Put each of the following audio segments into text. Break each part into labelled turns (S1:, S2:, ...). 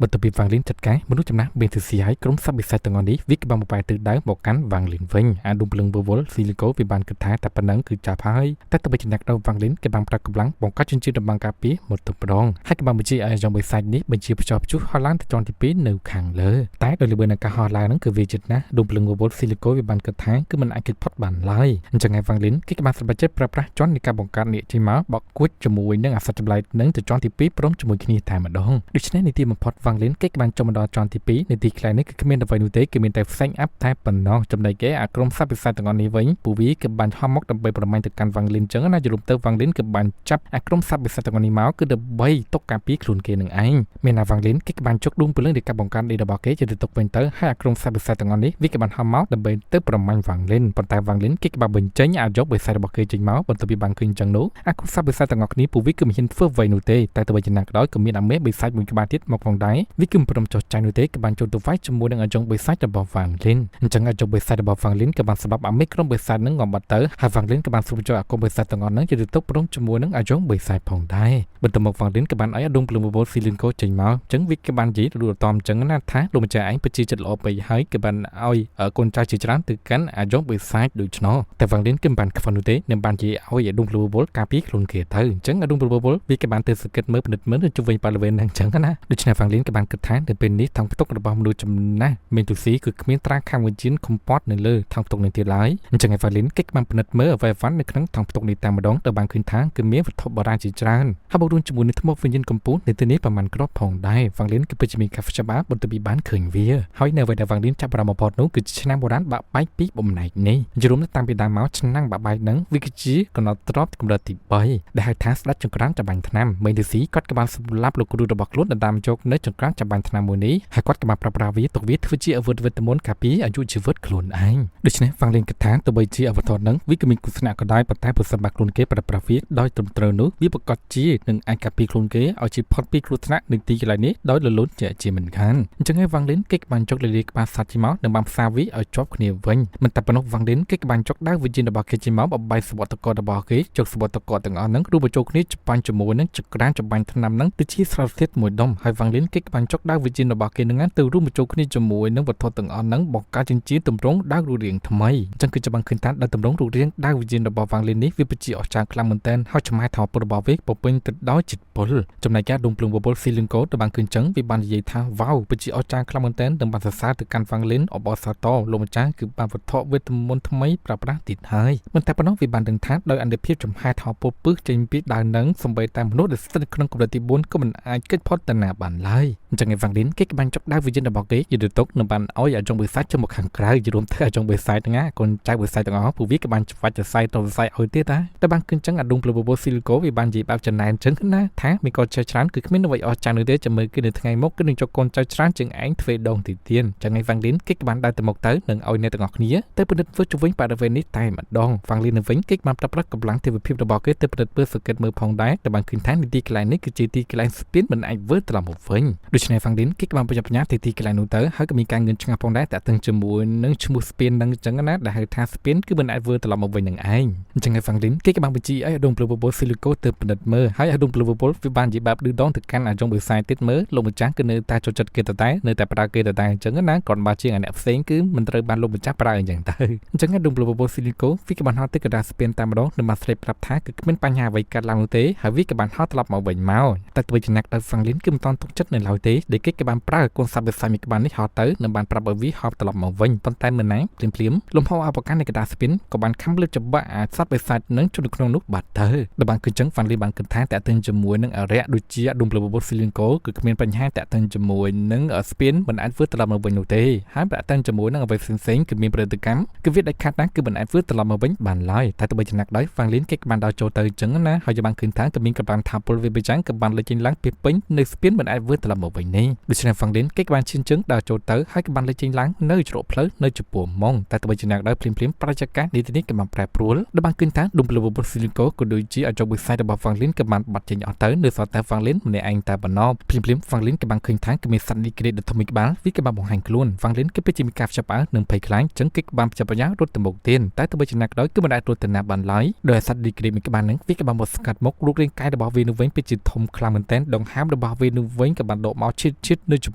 S1: បន្ទាប់ពីវ៉ាងលីនចាត់ការមនុស្សចំណាស់មានទិសីឲ្យក្រុមសត្វបិសាចទាំងអស់នេះវាក៏បានបំបែកទិសដៅមកកាន់វ៉ាងលីនវិញអាឌុំភ្លឹងបវលស៊ីលីកូវាបានគិតថាតែប៉ុណ្ណឹងគឺចាប់ហើយតែទៅបីចំណាក់ដល់វ៉ាងលីនគេបានប្រើកម្លាំងបង្កាត់ជញ្ជាំងដំណការពារមកទៅម្ដងហើយក៏បានបញ្ជាឲ្យយ៉ងបិសាចនេះបញ្ជាភ្ជាប់ព្យុះហោះឡើងទៅជាន់ទី2នៅខាងលើតែដោយល្បឿននៃការហោះឡើងហ្នឹងគឺវាចិត្តណាស់ឌុំភ្លឹងបវលស៊ីលីកូវាបានគិតថាគឺមិនអាចគេចផុតបានឡើយអញ្ចឹងហើយវ៉ាងលីនគេក៏បានសម្រេចចិត្តប្រើប្រាស់ជាន់នៃការបង្កើតនេះចេញមកបកគួចជាមួយនឹងអាសត្វចម្លែកនឹងទៅជាន់ទី2ព្រមជាមួយគ្នាតែម្ដងដូច្នេះនីតិបំផុតវ៉ាងលីនគេក៏បានចុះមកដល់ជាន់ទី2នីតិខ្លះនេះគឺគ្មានអ្វីនោះទេគឺមានតែផ្សេងអាប់តែប៉ុណ្ណោះចំណែកគេអាក្រុមសត្វពិសាទាំងអស់នេះវិញពួកវាគឺបានហោះមកដើម្បីប្រមាញ់ទៅកាន់វ៉ាងលីនចឹងណាយល់ទៅវ៉ាងលីនគឺបានចាប់អាក្រុមសត្វពិសាទាំងអស់នេះមកគឺដើម្បីទុកការពារខ្លួនគេនឹងឯងមានអាវ៉ាងលីនគេក៏បានជុកដួងព្រលឹងនៃការបង្កើតនេះរបស់គេជាទៅទុកវិញទៅហើយអាក្រុមសត្វពិសាទាំងអស់នេះវាក៏បានហោះមកដើម្បីទៅប្រមាញ់វ៉ាងលីនប៉ុន្តែវ៉ាងលីនគេក៏បានបញ្ចេញអាយកបិសាចរបស់គេចេញមកបន្ទាប់ពីបានឃើញចឹងនោះអាក្រុមសត្វពិសាទាំងអស់គ្នាពួកវាគឺមិនហ៊ានធ្វើអ្វីនោះទេតែទៅវិញយ៉ាងណាក៏ដោយក៏មានអាមេបិសាចមួយក្បាលទៀតមកផងដែរវាគឺមិនព្រមចុះចាញ់នោះទេក៏បានចូលទៅវាយជាមួយនឹងអាយ៉ងបិសាចរបស់វ៉ាងលីនអញ្ចឹងអាយ៉ងបិសាចរបស់វ៉ាងលីនក៏បានសម្លាប់អាមេក្រុមបិសាចនឹងងំបាត់ទៅហើយវ៉ាងលីនក៏បានស្រូបចូលអាក្រុមបិសាចទាំងអស់ហ្នឹងជាទៅទុកព្រមជាមួយនឹងអាយ៉ងបិសាចផងដែរបន្ទាប់មកវ៉ាងលីនក៏បានឲ្យអាដុំភ្លឹងបវលស៊ីលីនកូចេញមកអញ្ចឹងវាក៏បាននិយាយទៅដល់តអញ្ចឹងណាថាលោកម្ចាស់ឯងពិតជាចិត្តល្អពេកហើយក៏បានឲ្យកូនចៅជាច្រើនទៅកាន់អាយ៉ងបិសាចដូច្នោះតែវ៉ាងលីនគឺមិនបានខ្វះនោះទេនឹងបាននិយាយឲ្យអាដុំភ្លឹងបវលការពារខ្លួនគេទៅអញ្ចឹងអាដុំភ្លឹងបវលវាក៏បានទៅសង្កេតមើលពិនិត្យមើលជុំវិញបរិវេណហ្នឹងអញ្ចឹងណាដូច្នេះវ៉ាងលីនក៏បានគិតថានៅពេលនេះថងផ្ទុករបស់មនុស្សចំណាស់មានទុស៊ីគឺគ្មានត្រាខាងវិញ្ញាណខំពតនៅលើថងផ្ទុកនេះទៀតឡើយអញ្ចឹងឯវ៉ាលីនគេបានពិនិត្យមើលអ្វីៗនៅក្នុងថងផ្ទុកនេះតែម្ដងដោយបានឃើញថាគឺមានវត្ថុបុរាណជាច្រើនហើយបូករួមជាមួយនឹងថ្មវិញ្ញាណកម្ពុជានៅទីនេះប្រមាណគ្រាប់ផងដែរវ៉ាងលីនគឺពិតជាមានកាហ្វច្បាបន្ទាប់ពីបានឃើញវាហើយនៅអ្វីដែលវ៉ាងលីនចាប់អារម្មណ៍បំផុតនោះគឺឆ្នាំបុរាណបាក់បែកពីបំណែកនេះយល់តាមពីដើមមកឆ្នាំបាក់បែកហ្នឹងវាគឺជាកំណត់ទ្របកម្រិតទី3ដែលហៅថាស្ដេចចង្ក្រានចាំបាញ់ថ្នាំមេឌីស៊ីគាត់ក៏បានសម្លាប់លោកគ្រូរបស់ខ្លួនដណ្ដើមយកនៅចង្ក្រានចាំបាញ់ថ្នាំមួយនេះហើយគាត់ក៏បានប្រើប្រាស់វាទុកវាធ្វើជាអាវុធវិទ្យាមន្តការពារអាយុជីវិតខ្លួនឯងដូច្នេះវ៉ាងលីនគិតថាទោះបីជាអាវុធហ្នឹងវាក៏មានគុណសម្បត្តិក៏ដោយប៉ុន្តែប្រសិនបើខ្លួនគេប្រើប្រាស់វាដោយត្រឹមត្រូវនោះវាប្រកាសជានឹងអាចការពារខ្លួនគេឲ្យជិះផុតពីគ្រោះថ្នាក់នៅទីកន្លែងនេះដោយលលូនជាមិនខានអញ្ចឹងហើយវ៉ាងលីនគេក៏បានចុកលលាក្បាលសត្វចេញមកនិងបានផ្សារវាឲ្យជាប់គ្នាវិញមិនតែប៉ុណ្ណោះវ៉ាងលីនគេក៏បានចុកដៅវិញ្ញាណរបស់គេចេញមកបបាយសវត្ថករបស់គេចុកសវត្ថកទាំងអស់ហ្នឹងរួមបញ្ចូលគ្នាច្បាញ់ជាមួយនឹងចក្រានចម្បាញ់ថ្នាំហ្នឹងទៅជាស្រោតធាតុមួយដុំហើយវ៉ាងលីនគេក៏បានចុកដៅវិញ្ញាណរបស់គេនឹងទៅរួមបញ្ចូលគ្នាជាមួយនឹងវត្ថុទាំងអស់ហ្នឹងបង្កើតជាទម្រង់ដៅរូបរាងថ្មីអញ្ចឹងគឺច្បាស់ឃើញថាដៅទម្រង់រូបរាងដៅវិញ្ញាណរបស់វ៉ាងលីននេះវាពិតជាអស្ចារ្យខ្លាំងមែនទែនហើយចំហាយថាពលរបស់វាពពេញទៅដោយចិត្តពលចំណែកការដុំភ្លឹងបបលស៊ីលីនកូទៅបានឃើញចឹងវាបាននិយាយថាវ៉ាវពិតជាអស្ចារ្យខ្លាំងមែនទែនទាំងបានសរសើរទៅកាន់វ៉ាងលីនអបអរសាទរលោកម្ចាស់គឺបានវត្ថុវេទមន្តថ្មីប្រើប្រាស់ទៀតហើយមិនតែប៉ុណ្ណោះវាបានដឹងថាដោយអន្តរភាពចំហាយថាពលពឹសចេញពីដៅនឹងសំបីតែមនុស្សដែលស្ថិតក្នុងកម្រិតទី4ក៏មិនអាចគេចផុតទៅណាបានឡើយអញ្ចឹងឯវ៉ាងលីនគេក៏បានចុកដៅវិញ្ញាណរបស់គេយល់ទៅទុកនឹងបានឲ្យអាយ៉ងបិសាចចូលមកខាងក្រៅយល់ទៅអាយ៉ងបិសាចហ្នឹងកូនចៅបិសាចទាំងអស់ពួកវាក៏បានច្វាច់ចសៃទៅវិស័យឲ្យទៀតដែរតែបានឃើញចឹងអាដុំភ្លឺបបស៊ីលីកូវាបាននិយាយបែបចំណែនចឹងណាថាមានកូនចៅច្រើនគឺគ្មានអ្វីអស្ចារ្យនោះទេចាំមើលគឺនៅថ្ងៃមុខគឺនឹងចុកកូនចៅច្រើនជាងឯងទ្វេដងទីទៀតចឹងឯវ៉ាងលីនគេក៏បានដើរទៅមុខទៅនឹងឲ្យអ្នកទាំងអស់គ្នាទៅពិនិត្យធ្វើជុំវិញបរិវេណនេះតែម្ដងវ៉ាងលីននៅវិញគេបានប្រើប្រាស់កម្លាំងទេវភាពរបស់គេទៅពិនិត្យមើលសង្កេតមើលផងដែរតែបានឃើញថានីតិកន្លែងនេះគឺជាទីកន្លែងស្ពានមិនអាចធ្វើត្រឡប់មកវិញដូច្នេះវ៉ាងលីនគេក៏បានប្រញាប់ប្រញាល់ទៅទីកន្លែងនោះទៅហើយក៏មានការងឿនឆ្ងាស់ផងដែរតាក់ទងជាមួយនឹងឈ្មោះស្ពាននឹងចឹងណាដែលហៅថាស្ពានគឺមិនអាចធ្វើត្រឡប់មកវិញនឹងឯងអញ្ចឹងឯវ៉ាងលីនគេក៏បានបញ្ជាឲ្យអាដុំភ្លឺបបលស៊ីលីកូទៅពិនិត្យមើលហើយអាដុំភ្លឺបបលវាបាននិយាយបែបឌឺដងទៅកាន់អាយ៉ងបិសាចទៀតមើលលោកម្ចាស់គឺនៅតែចូលចិត្តគេតែនៅតែប្រើគេតែអញ្ចឹងណាគ្រាន់បើជាងអ្នកផ្សេងគឺមិនត្រូវបានលោកម្ចាស់ប្រើអញ្ចឹងទៅអញ្ចឹងអាដុំភ្លឺបបលស៊ីលីកូវាក៏បានហត់ទៅកណ្ដាលស្ពានតែម្ដងនិងបានស្លេបប្រាប់ថាគឺគ្មានបញ្ហាអ្វីកើតឡើងនោះទេហើយវាក៏បានហត់ត្រឡប់មកវិញមកតែទោះជាណាក់ដល់វ៉ាងលីនគឺមិនតាន់ទុកចិត្តនៅឡើយទេដែលគេក៏បានប្រើកូនសត្វបិសាចមួយក្បាលនេះហត់ទៅនិងបានប្រាប់ឲ្យវាហត់ត្រឡប់មកវិញប៉ុន្តែមិនណាភ្លាមលំហអបកាសនៃកណ្ដាលស្ពានក៏បានខំលើច្បាក់អាចសត្វបិសាចនឹងចូលនៅក្នុងនោះបាត់ទៅដែលបានគឺចឹងវ៉ាងលីនបានគិតថាតាក់ទងជាមួយនឹងអរិយដូចជាអាដុំភ្លឺបបស៊ីលីកូគឺគ្មានបញ្ហាតាក់ទងជាមួយនឹងស្ពានមិនអាចធ្វើត្រឡប់មកវិញនោះទេហើយតាក់ទងជាមួយនឹងអ្វីផ្សេងៗគឺមានប្រតិកម្មគឺវាដាច់ខាតណាស់គឺមិនអាចធ្វើត្រឡប់មកវិញបានឡើយតែទោះបីជាណាក់ដោយវ៉ាងលីនគេក៏បានដល់ចូលទៅចឹងណាហើយបានឃើញថាក៏មានកម្លាំងថាពលវាបិចាំងក៏បានលេចចេញឡើងពីពេញនៅស្ពានមិនអាចធ្វើត្រឡប់មកវិញនេះដូច្នេះវ៉ាងលីនគេក៏បានឈានជើងដល់ចូលទៅហើយក៏បានលេចចេញឡើងនៅច្រកផ្លូវនៅចំពោះម៉ងតែទោះបីជាណាក់ដោយភ្លាមប្រជាការនេះក៏បានប្រែប្រួលដែលបានឃើញថាដុំភ្លឺបបស៊ីលីកូក៏ដូចជាអាយ៉ងបិសាចរបស់វ៉ាងលីនក៏បានបាត់ចេញអស់ទៅនៅសល់តែវ៉ាងលីនម្នាក់ឯងតែប៉ុណ្ណោះភ្លាមវ៉ាងលីនក៏បានឃើញថាគឺមានសត្វនីក្រេតដ៏ធំមួយក្បាលវាក៏បានបង្ហាញខ្លួនវ៉ាងលីនគឺពិតជាមានការផ្ចាប់ផ្អើលនិងភ័យខ្លាចចឹងគេក៏បានចាប់ប្រញាប់រត់ទៅមុខទៀតតែទោះបីជាណាក់ដោយគឺមិនអាចរត់ទៅណាបានឡើយដោយសត្វនីក្រេតមួយក្បាលហ្នឹងវាក៏បានមកស្កាត់មុខរូបរាងកាយរបស់វានៅវិញពិតជាធំខ្លាំងមែនទែនដង្ហើមរបស់វានៅវិញក៏បានដកមក មកឈិតនៅច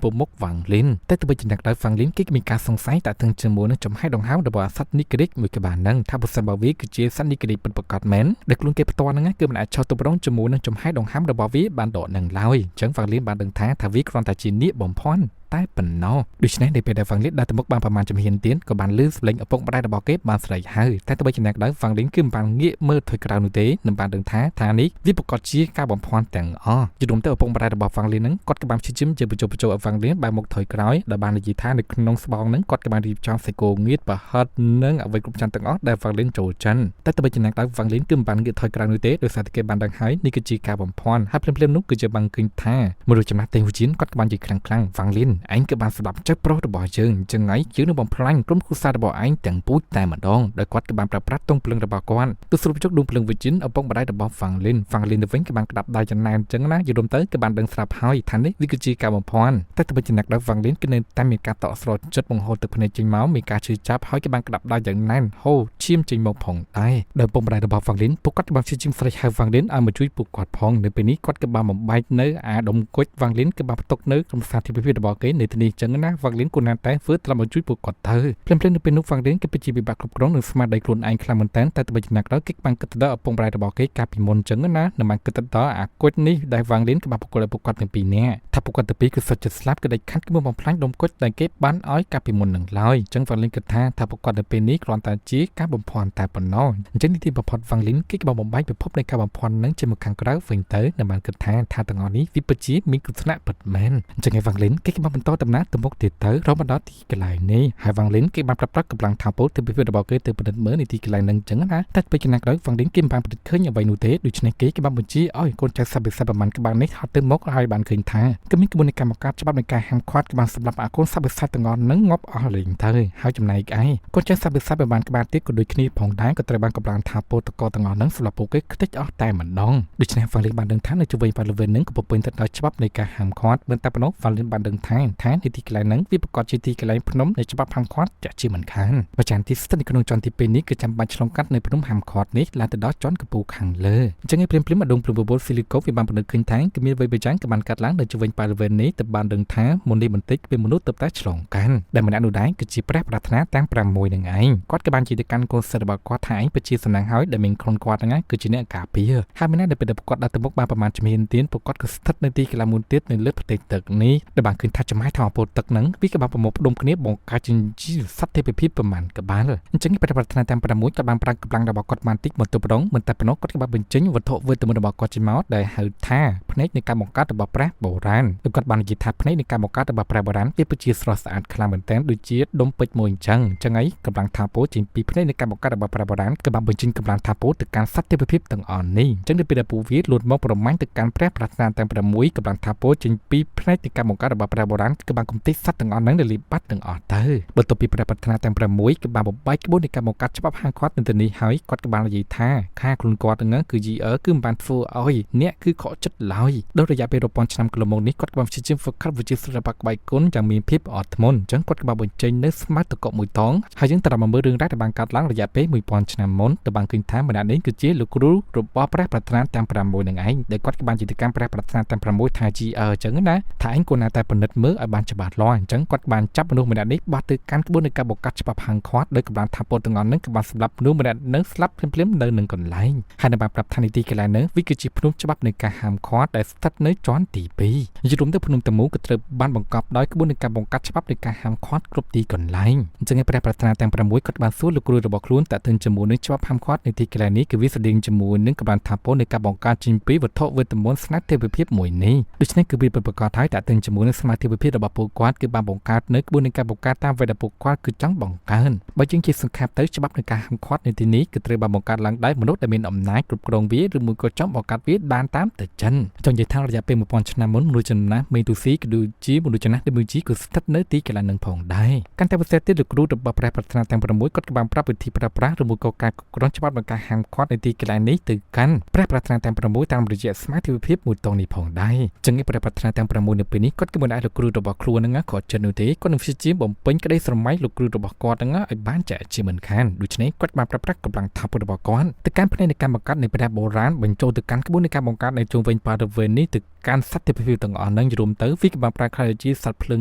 S1: ំពោះមុខវ៉ាងលីនតែទៅជាអ្នកដោយវ៉ាងលីនគេមានការសង្ស័យតាក់ទងជាមួយនឹងចំហាយដង្ហើមរបស់សត្វនីក្រិកមួយក្បាលហ្នឹងថាបើសិនបើវាគឺជាសត្វនីក្រិកពិតប្រាកដមែនដែលខ្លួនគេផ្ទាល់ហ្នឹងគឺមិនអាចឆោតទៅប្រងជាមួយនឹងចំហាយដង្ហើមរបស់វាបានដកនឹងឡើយអញ្ចឹងវ៉ាងលីនបានដឹងថាវាគ្រាន់តែជានាគបំផន់តែប៉ុណ្ណោះដូច្នេះនៅពេលដែលវ៉ាងលីនដើរទៅមុខបានប្រមាណជំហានទៀតក៏បានលឺសម្លេងឪពុកម្ដាយរបស់គេបានស្រែកហៅតែទៅបីចំណែកដោយវ៉ាងលីនគឺមិនបានងាកមើលថយក្រោយនោះទេនឹងបានដឹងថានេះវាប្រកាសជាការបំភាន់ទាំងអស់ជារួមទៅឪពុកម្ដាយរបស់វ៉ាងលីនហ្នឹងគាត់ក៏បានព្យាយាមជាបញ្ចុះឲ្យវ៉ាងលីនបែរមុខថយក្រោយដែលបាននិយាយថានៅក្នុងស្បោងហ្នឹងគាត់ក៏បានរៀបចំសេកូងៀតប្រហិតនិងអ្វីគ្រប់យ៉ាងទាំងអស់ដែលវ៉ាងលីនចូលចិនតែទៅបីចំណែកដោយវ៉ាងលីនគឺមិនបានងាកថយក្រោយនោះទេដោយសារតែគេបានដឹងហើយនេះគឺជាការបំភាន់ហើយភ្លាមៗនោះគឺជាបានឃើញថាមនុស្សចំណាស់តេវជីនគាត់ក៏បាននិយាយខ្លាំងៗវ៉ាងលីនឯងក៏បានស្ដាប់ចៅប្រុសរបស់យើងអញ្ចឹងហើយយើងនឹងបំផ្លាញក្រុមគ្រួសាររបស់ឯងទាំងពូជតែម្ដងដោយគាត់ក៏បានប្រើប្រាស់ទង់ភ្លើងរបស់គាត់ទៅស្រូបចុកដួងភ្លើងវិជ្ជាឪពុកម្ដាយរបស់វ៉ាងលីនទៅវិញក៏បានក្តាប់ដៃចំណែនអញ្ចឹងណាយល់ទៅក៏បានដឹងស្រាប់ហើយថានេះវាគឺជាការបំភាន់តែទៅជាអ្នកដោយវ៉ាងលីនគឺនៅតែមានការតក់ស្រោចចិត្តបង្ហូរទឹកភ្នែកចេញមកមានការឈឺចាប់ហើយក៏បានក្តាប់ដៃយ៉ាងណែនហូរឈាមចេញមកផងដែរដោយឪពុកម្ដាយរបស់វ៉ាងលីនពួកគាត់ក៏បានព្យាយាមស្រែកហៅវ៉ាងលីនឲ្យមកជួយពួកគាត់ផងនៅពេលនេះគាត់ក៏បានបំបែកនៅអាដុំគុជវ៉ាងលីនក៏បានផ្ទុកនៅក្នុងសាធារណភាពរបស់គេនៅទីនេះអញ្ចឹងណាវ៉ាងលីនគួរណាស់តែធ្វើត្រឡប់មកជួយពួកគាត់ទៅភ្លាមៗនៅពេលនោះវ៉ាងលីនក៏ពិតជាពិបាកគ្រប់គ្រងនឹងស្មារតីខ្លួនឯងខ្លាំងមែនតើតែទៅជាអ្នកដល់គេបានគិតទៅដល់ឪពុកម្ដាយរបស់គេកាលពីមុនអញ្ចឹងណានឹងបានគិតទៅដល់អាគុជនេះដែលវ៉ាងលីនក៏បានប្រកល់ឲ្យពួកគាត់ទាំងពីរនាក់ថាពួកគាត់ទាំងពីរគឺសុទ្ធចិត្តស្លាប់ក៏ដាច់ខាត់គឺបំផ្លាញដុំគុជដែលគេបានឲ្យកាលពីមុននឹងឡើយអញ្ចឹងវ៉ាងលីនគិតថាពួកគាត់នៅពេលនេះគ្រាន់តែជាការបំភាន់តែប៉ុណ្ណោះអញ្ចឹងនីតិបំផុតវ៉ាងលីនគេក៏បានបំបែកពិភពនៃការបំភាន់នឹងជាមកខាងក្រៅវិញទៅនឹងបានគិតថាទាំងអស់នេះវាពិតជាមានគ្រោះថ្នាក់ពិតមែនអញ្ចឹងឯវ៉ាងលីនគេក៏បានបន្តដំណើរទៅមុខទៀតទៅរហូតដល់ទីកន្លែងនេះហើយវ៉ាងលីនគេបានប្រើប្រាស់កម្លាំងថាពោលទៅពិភពរបស់គេទៅពិនិត្យមើលនីតិកន្លែងនឹងអញ្ចឹងណាតែពេលចំណាក់ដោយវ៉ាងលីនគេមិនបានពិនិត្យឃើញអ្វីនោះទេដូច្នេះគេបានបញ្ជាឲ្យកូនចៅសាបិសាប្រមាណក្បាលនេះហត់ទៅមុខហើយបានឃើញថាគឺមានក្បួនកម្មការច្បាប់នៃការហាមឃាត់ក៏បានសម្រាប់អាកូនសាបិសាទាំងអស់នឹងងាប់អស់លេងទៅហើយចំណែកឯកូនចៅសាបិសាប្រមាណក្បាលទៀតក៏ដូចគ្នាផងដែរក៏ត្រូវបានកម្លាំងថាពោលតកទាំងអស់នឹងសម្រាប់ពួកគេខ្ទេចអស់តែម្ដងដូច្នេះវ៉ាងលីនបានដឹងថានៅជុំវិញបរិវេណនឹងក៏ពុំពេញទៅដោយច្បាប់នៃការហាមឃាត់មិនតែប៉ុណ្ណោះវ៉ាងលីនបានដឹងថានីតិកន្លែងនឹងវាប្រកាសជាទីកន្លែងភ្នំនៃច្បាប់ហាមឃាត់ចាក់ជាមិនខានបច្ចានទីស្ថិតនៅក្នុងជាន់ទី2នេះគឺចាំបាច់ឆ្លងកាត់នៅភ្នំហាមឃាត់នេះឡើងទៅដល់ជាន់កំពូលខាងលើអញ្ចឹងឯព្រាមៗម្ដងព្រំបបលស៊ីលីកូវាបានពិនិត្យឃើញថាគឺមានអ្វីបច្ចាញ់ក៏បានកាត់ឡើងនៅជុំវិញបរិវេណនេះទៅបានដឹងថាមុននេះបន្តិចគឺមនុស្សទៅតែឆ្លងកាត់ដែលម្នាក់នោះដែរគឺជាព្រះប្រាថ្នាទាំង6នឹងឯងគាត់ក៏បានជាទៅកាន់កូនសិស្សរបស់គាត់ថាឯងពិតជាសំណាងហើយដែលមានខ្លួនគាត់ហ្នឹងគឺជាអ្នកការពារហើយមានតែពេលដែលគាត់ដល់ទៅមុខបានប្រមាណជំហានទៀតពួកគាត់ក៏ស្ថិតនៅទីកន្លែងមួយទៀតនៅលើផ្ទៃទឹកនេះដែលបានឃើញថាចំហាយថាអពតទឹកហ្នឹងវាក៏បានប្រមូលផ្ដុំគ្នាបង្កើតជាសត្វទេពភាពប្រមាណក្បាលអញ្ចឹងព្រះប្រាថ្នាទាំង6ក៏បានប្រើកម្លាំងរបស់គាត់បានតិចមកទៅប្រងមិនតែប៉ុណ្ណោះគាត់ក៏បានបញ្ចេញវត្ថុវេទមន្តរបស់គាត់ចេញមកដែលហៅថាភ្នែកនៃការបង្កើតរបស់ព្រះបុរាណដោយគាត់បាននិយាយថាភ្នែកនៃការបង្កើតរបស់ព្រះបុរាណវាពិតជាស្រស់ស្អាតខ្លាំងមែនទែនដូចជាដុំពេជ្រមួយអញ្ចឹងហើយកម្លាំងថាពោចេញពីភ្នែកនៃការបង្កើតរបស់ព្រះបុរាណក៏បានបញ្ចេញកម្លាំងថាពោទៅកាន់សត្វទេពភាពទាំងអស់នេះអញ្ចឹងនៅពេលដែលពួកវាលូតមកប្រមាញ់ទៅកាន់ព្រះប្រាថ្នាទាំង6កម្លាំងថាពោចេញពីភ្នែកនៃការបង្កើតរបស់ព្រះបុរាណក៏បានកំទេចសត្វទាំងអស់ហ្នឹងដែលលីបាត់ទាំងអស់ទៅបន្ទាប់ពីព្រះប្រាថ្នាទាំង6ក៏បានបំបែកក្បួននៃការបង្កើតច្បាប់ហាមឃាត់នៅទីនេះហើយគាត់ក៏បាននិយាយថាខាខ្លួនគាត់ហ្នឹងគឺ GR គឺមិនបានធ្វើឲ្យអ្នកគឺខកចិត្តឡើយដោយរយៈពេលរាប់ពាន់ឆ្នាំកន្លងមកនេះគាត់ក៏បានព្យាយាមហ្វឹកហាត់វិជ្ជាសិល្បៈក្បាច់គុណយ៉ាងមានភាពអត់ធ្មត់អញ្ចឹងគាត់ក៏បានបញ្ចេញនៅស្មៅតកមួយតងហើយយើងត្រូវមកមើលរឿងរ៉ាវដែលបានកើតឡើងរយៈពេល1000ឆ្នាំមុនទៅបានឃើញថាម្នាក់នេះគឺជាលោកគ្រូរបស់ព្រះប្រាថ្នាទាំង6នឹងឯងដែលគាត់ក៏បានជាទៅកាន់ព្រះប្រាថ្នាទាំង6ថា GR អញ្ចឹងណាថាឯងគួរណាតែពិនិត្យមើលឲ្យបានច្បាស់លាស់អញ្ចឹងគាត់បានចាប់មនុស្សម្នាក់នេះបោះទៅកាន់ក្បួននៃការបង្កាត់ច្បាប់ហាមឃាត់ដោយកម្លាំងថាពលទាំងអស់ហ្នឹងក៏បានសម្លាប់មនុស្សម្នាក់នឹងស្លាប់ភ្លាមៗនៅនឹងកន្លែងហើយនៅបានប្រាប់ថានីតិកន្លែងហ្នឹងវាគឺជាភ្នំច្បាប់នៃការហាមឃាត់ដែលស្ថិតនៅជាន់ទី2យល់ទៅភ្នំទាំងមូលក៏ត្រូវបានបង្កប់ដោយក្បួននៃការបង្កាត់ច្បាប់នៃការហាមឃាត់គ្រប់ទីកន្លែងអញ្ចឹងព្រះប្រាថ្នាទាំង6គាត់បានសួរលោកគ្រូរបស់ខ្លួនតើទិនជាមួយនឹងច្បាប់ហាមឃាត់នៃទីកន្លែងនេះគឺវាស្តីងជាមួយនឹងកម្លាំងថាពលនៃការបង្កើតចេញពីវត្ថុវេទមន្តស្នេហ៍ទេវភាពមួយនេះដូច្នេះគឺវាប្រកបហើយតើទិនជាមួយនឹងសមាធិវិភាពរបស់ពួកគាត់គឺបានបង្កើតនៅក្បួននៃការបង្កើតតាមវេទពួកគាត់គឺចង់បង្កើនបើជាងជាសង្ខេបទៅច្បាប់នៃការហាមឃាត់នៅទីនេះគឺត្រូវបានបង្កើតឡើងដោយមនុស្សដែលមានអំណាចគ្រប់គ្រងវាឬមួយក៏ចង់បង្កើតវាបានតាមតែចិនចង់និយាយថារយៈពេល1000ឆ្នាំមុនមនុស្សចំណាស់មេទូស៊ីក៏ដូចជាមនុស្សចំណាស់ដូចជាក៏ស្ថិតនៅទីកន្លែងនឹងផងដែរកាន់តែពិសេសទៀតលោកគ្រូរបស់ព្រះប្រាថ្នាទាំង6គាត់ក៏បានប្រាប់វិធីប្រើប្រាស់ឬមួយក៏ការគ្រប់គ្រងច្បាប់នៃការហាមឃាត់នៅទីកន្លែងនេះទៅកាន់ព្រះប្រាថ្នាទាំង6តាមរយៈសមាធិវិភាពមួយតងនេះផងដែរចឹងឯព្រះប្រាថ្នាទាំង6នៅពេលនេះគាត់ក៏បានឲ្យលោកគ្រូ របស់ខ្លួនហ្នឹងក៏ចិត្តនោះទេគាត់នឹងព្យាយាមបំពេញក្តីស្រមៃលោកគ្រូរបស់គាត់ហ្នឹងឲ្យបានចាក់ជាមិនខានដូច្នេះគាត់បានប្រើប្រាស់កម្លាំងថាពុទ្ធរបស់គាត់ទៅកាន់ផ្នែកនៃការបង្កើតនៃព្រះបុរាណបញ្ចូលទៅកាន់ក្បួននៃការបង្កើតនៃជុំវិញបរិវេណនេះទៅកាន់សត្វទេពភាពទាំងអស់ហ្នឹងរួមទៅវាក៏បានប្រើខ្លះជាសត្វភ្លើង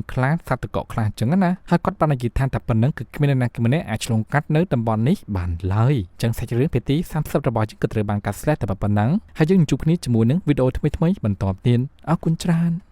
S1: ខ្លាសត្វតកកខ្លាអញ្ចឹងណាហើយគាត់បាននិយាយថាតែប៉ុណ្្នឹងគឺគ្មានអ្នកណាម្នាក់អាចឆ្លងកាត់នៅតំបន់នេះបានឡើយអញ្ចឹងសាច់រឿងភាគទី30របស់យើងក៏ត្រូវបានកាត់ស្លែតែប៉ុណ្្នឹងហើយយើងជួបគ្នាជាមួយនឹងវីដេអូថ្មីៗបន្តទៀតអរគុណច្រើន